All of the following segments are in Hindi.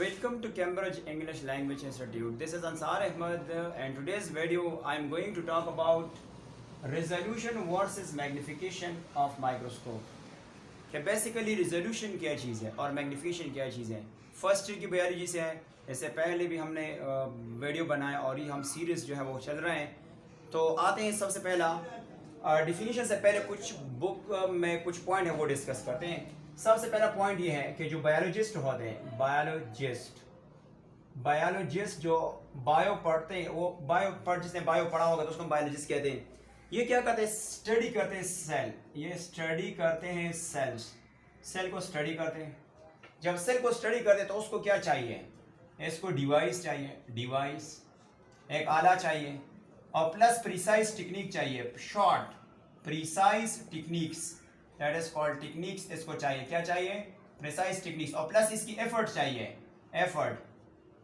Welcome to Cambridge English Language Institute. This is Ansar Ahmed and today's video I am going to talk about resolution versus magnification of microscope. कि बेसिकली रिजोल्यूशन क्या चीज़ है और मैग्निफिकेशन क्या चीज़ है. फर्स्ट ईयर की बायोलॉजी से है. इससे पहले भी हमने वीडियो बनाया और ये हम सीरीज़ जो है वो चल रहे हैं. तो आते हैं सबसे पहला डिफिनीशन से पहले कुछ बुक में कुछ पॉइंट है वो डिस्कस करते हैं. सबसे पहला पॉइंट ये है कि जो बायोलॉजिस्ट होते हैं बायोलॉजिस्ट जो बायो पढ़ते हैं वो जिसने बायो पढ़ा होगा तो उसको बायोलॉजिस्ट कहते हैं. ये क्या करते हैं? स्टडी करते हैं सेल. ये स्टडी करते हैं सेल को स्टडी करते हैं. जब सेल को स्टडी करते हैं तो उसको क्या चाहिए? इसको डिवाइस चाहिए, डिवाइस एक आला चाहिए और प्लस प्रिसाइज टेक्निक चाहिए. Short precise techniques that is called techniques. इसको चाहिए, क्या चाहिए? Precise techniques. और प्लस इसकी एफर्ट चाहिए, एफर्ट.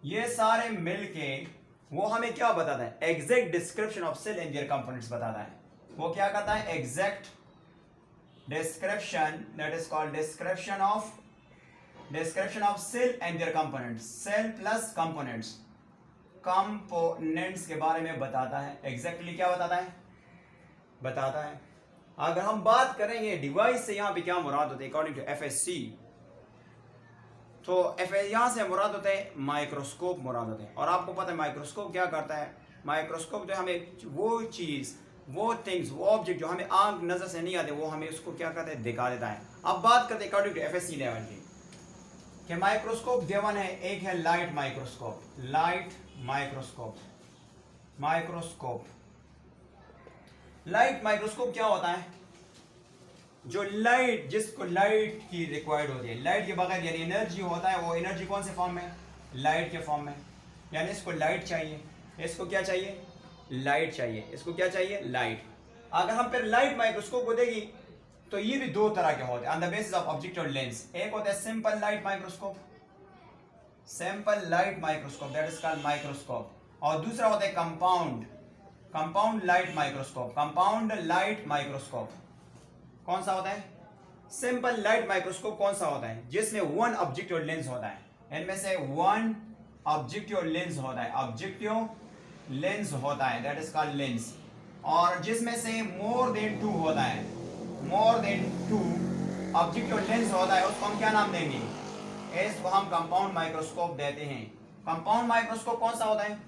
ये सारे मिलके वो हमें क्या बताता है? Exact description of cell and their components बताता है. वो क्या कहता है? Exact description that is called description of cell and their components. Cell plus components के बारे में बताता है. एग्जैक्टली क्या बताता है? बताता है. अगर हम बात करेंगे डिवाइस से यहाँ पे क्या मुराद होते हैं अकॉर्डिंग टू FSC, तो यहाँ से मुराद होते हैं माइक्रोस्कोप मुराद होते हैं. और आपको पता है माइक्रोस्कोप क्या करता है? माइक्रोस्कोप जो हमें वो चीज़, वो थिंग्स, वो ऑब्जेक्ट जो हमें आंख नज़र से नहीं आते वो हमें उसको क्या करते हैं? दिखा देता है. अब बात करते हैं अकॉर्डिंग टू FSC लेवल की कि माइक्रोस्कोप गिवन है. एक है लाइट माइक्रोस्कोप. लाइट माइक्रोस्कोप क्या होता है? जो लाइट, जिसको लाइट की रिक्वायर्ड होती है, लाइट के बगैर यानी एनर्जी होता है, वो एनर्जी कौन से फॉर्म में? लाइट के फॉर्म में. यानी इसको लाइट चाहिए. इसको क्या चाहिए? लाइट चाहिए. इसको क्या चाहिए? लाइट. अगर हम फिर लाइट माइक्रोस्कोप को देगी तो ये भी दो तरह के होते हैं on the basis of object और लेंस. एक होता है simple light microscope, that is called microscope. और दूसरा होता है कंपाउंड लाइट माइक्रोस्कोप. कौन सा होता है? सिंपल लाइट माइक्रोस्कोप कौन सा होता है? जिसमें वन ऑब्जेक्टिव लेंस होता है. इनमें से वन ऑब्जेक्टिव लेंस होता है, दैट इज कॉल्ड लेंस. और जिसमें से more than two objective lens होता है, उसको हम क्या नाम देंगे? इसको हम कंपाउंड माइक्रोस्कोप देते हैं. कंपाउंड माइक्रोस्कोप कौन सा होता है?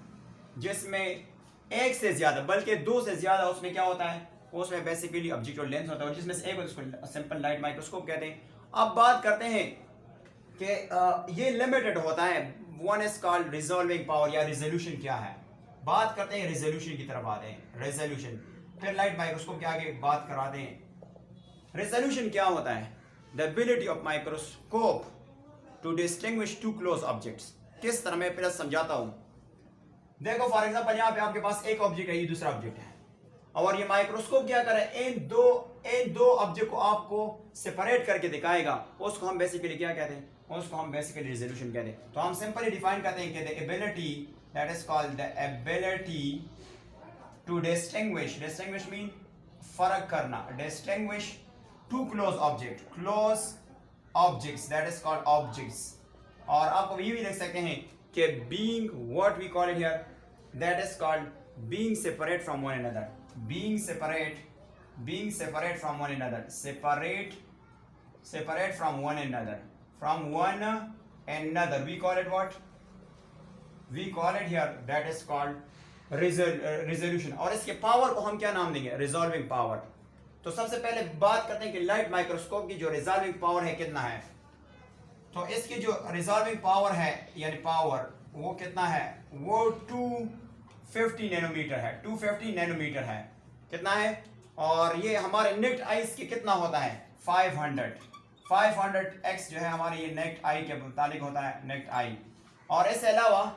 जिसमें एक से ज्यादा बल्कि दो से ज्यादा उसमें क्या होता है? उसमें बेसिकली ऑब्जेक्टिव लेंस होता है. और जिसमें से एक उसको सिंपल लाइट माइक्रोस्कोप कहते हैं. अब बात करते हैं कि ये लिमिटेड होता है. One is called resolving power या रिजोल्यूशन क्या है. बात करते हैं रिजोल्यूशन की तरफ आते हैं. रिजोल्यूशन फिर लाइट माइक्रोस्कोप के आगे बात कराते हैं. रिजोल्यूशन क्या होता है? The ability of microscope to distinguish two close objects. किस तरह मैं पहले समझाता हूं. देखो फॉर एग्जांपल यहाँ पे आपके पास एक ऑब्जेक्ट है, ये दूसरा ऑब्जेक्ट है, और ये माइक्रोस्कोप क्या करे? इन दो ऑब्जेक्ट को आपको सेपरेट करके दिखाएगा. उसको हम बेसिकली क्या कहते हैं? उसको हम बेसिकली रिजोल्यूशन कहते हैं. तो हम सिंपली डिफाइन करते हैं कि the ability that is called the ability to distinguish mean फर्क करना, distinguish two close objects that is called objects. और आपको ये भी देख सकते हैं कि being what we call it here that is called being separate from one another. being separate from one another, separate from one another, we call it what? We call it here that is called resolution. और इसके पावर को हम क्या नाम देंगे? Resolving power. तो सबसे पहले बात करते हैं कि लाइट माइक्रोस्कोप की जो रिजॉल्विंग पावर है कितना है. तो इसकी जो रिजॉल्विंग पावर है यानी पावर वो कितना है? वो 250 नैनोमीटर है. कितना है? और ये हमारे नेक्ट आइज के कितना होता है? 500x जो है हमारे ये नेक्ट आई के मुताबिक होता है, नेक्ट आई. और इसके अलावा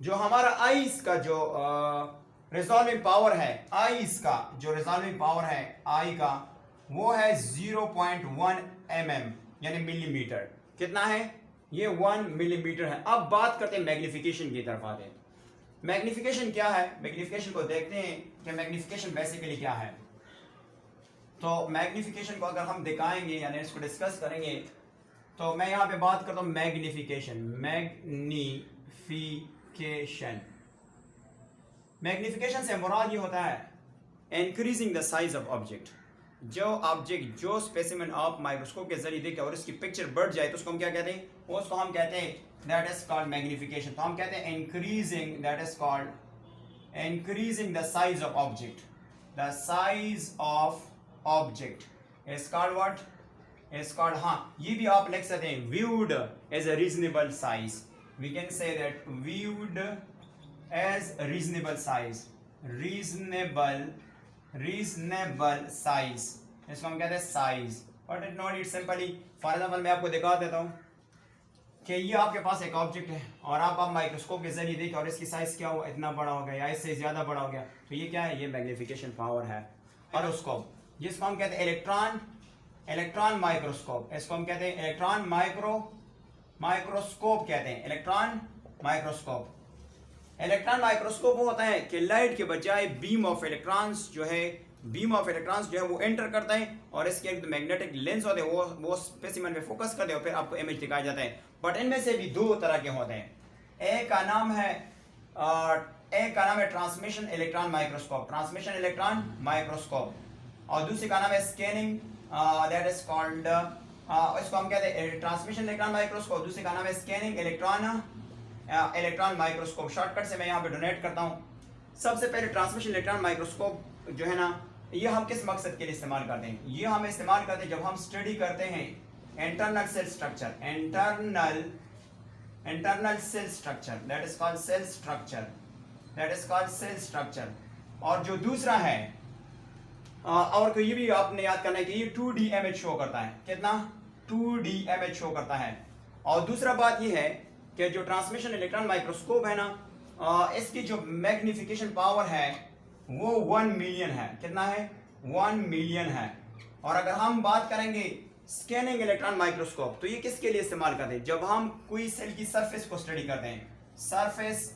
जो हमारा आइज का जो रिजॉल्विंग पावर है, आई का वो है 0.1 mm यानी मिलीमीटर. कितना है? ये 1 मिलीमीटर है. अब बात करते हैं मैग्निफिकेशन की तरफ आते हैं. मैग्निफिकेशन क्या है? मैग्निफिकेशन को देखते हैं कि मैग्निफिकेशन बेसिकली क्या है. तो मैग्निफिकेशन को अगर हम दिखाएंगे यानी इसको डिस्कस करेंगे तो तो मैं यहाँ पे बात करता हूँ मैग्निफिकेशन। मैग्निफिकेशन से मुराद ये होता है increasing the size of object. जो ऑब्जेक्ट, जो स्पेसिमेन आप माइक्रोस्कोप के जरिए देखें और इसकी पिक्चर बढ़ जाए तो उसको हम क्या कहते हैं? उसको हम कहते हैं दैट इज कॉल्ड मैग्निफिकेशन। तो हम कहते हैं increasing, that is called increasing the size of object. The size of object is called what? Is called, हाँ ये भी आप लिख सकते हैं viewed as a reasonable size. We can say that viewed as reasonable size. reasonable size, इसको हम कहते हैं size. But it not it simply, for example मैं आपको दिखा देता हूँ कि ये आपके पास एक ऑब्जेक्ट है और आप माइक्रोस्कोप के जरिए देखें और इसकी साइज क्या हुआ, इतना बड़ा हो गया या इससे ज़्यादा बड़ा हो गया, तो ये क्या है? ये मैग्निफिकेशन पावर है। और उसको, जिसको हम कहते हैं इलेक्ट्रॉन माइक्रोस्कोप, इसको हम कहते हैं इलेक्ट्रॉन माइक्रोस्कोप कहते हैं, इलेक्ट्रॉन माइक्रोस्कोप। इलेक्ट्रॉन माइक्रोस्कोप वो होता है कि लाइट के बजाय बीम ऑफ इलेक्ट्रॉन्स जो है वो एंटर करता है और इसके एक मैग्नेटिक लेंस होते हैं, वो स्पेसिमेन में फोकस करते हैं और फिर आपको इमेज दिखाया जाता है। बट इनमें से भी दो तरह के होते हैं। एक का नाम है ट्रांसमिशन इलेक्ट्रॉन माइक्रोस्कोप, और दूसरे का नाम है स्कैनिंग, दैट इज कॉल्ड, इसको हम कहते हैं ट्रांसमिशन इलेक्ट्रॉन माइक्रोस्कोप, दूसरे का नाम है स्कैनिंग इलेक्ट्रॉन माइक्रोस्कोप। शॉर्टकट से मैं यहाँ पे डोनेट करता हूँ। सबसे पहले ट्रांसमिशन इलेक्ट्रॉन माइक्रोस्कोप जो है ना, ये हम किस मकसद के लिए इस्तेमाल करते हैं? ये हम इस्तेमाल करते हैं जब हम स्टडी करते हैं internal cell structure, that is called cell structure. और जो दूसरा है, और तो ये भी आपने याद करना है कि ये 2D इमेज शो करता है। कितना? 2D इमेज शो करता है। और दूसरा बात ये है कि जो ट्रांसमिशन इलेक्ट्रॉन माइक्रोस्कोप है ना, इसकी जो मैग्निफिकेशन पावर है वो 1 मिलियन है। कितना है? 1 मिलियन है। और अगर हम बात करेंगे स्कैनिंग इलेक्ट्रॉन माइक्रोस्कोप, तो ये किसके लिए इस्तेमाल करते हैं? जब हम कोई सेल की सरफेस को स्टडी करते हैं, सरफेस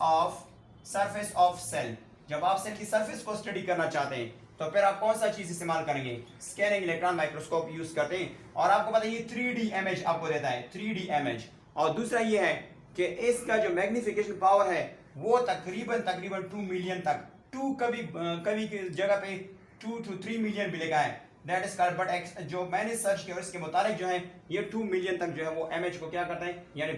ऑफ सेल, जब आप सेल की सरफेस को स्टडी करना चाहते हैं तो फिर आप कौन सा चीज इस्तेमाल करेंगे? स्कैनिंग इलेक्ट्रॉन माइक्रोस्कोप यूज करते हैं। और आपको पता है ये 3D इमेज आपको देता है, 3D इमेज। और दूसरा ये है कि इसका जो मैग्निफिकेशन पावर है वो तकरीबन 2 मिलियन तक, कभी की जगह पे 2 to 3 मिलियन भी लिखा है, दैट इज कॉल्ड। बट जो मैंने सर्च किया और इसके मुताबिक जो है ये 2 मिलियन तक जो है वो इमेज को क्या करता है, यानी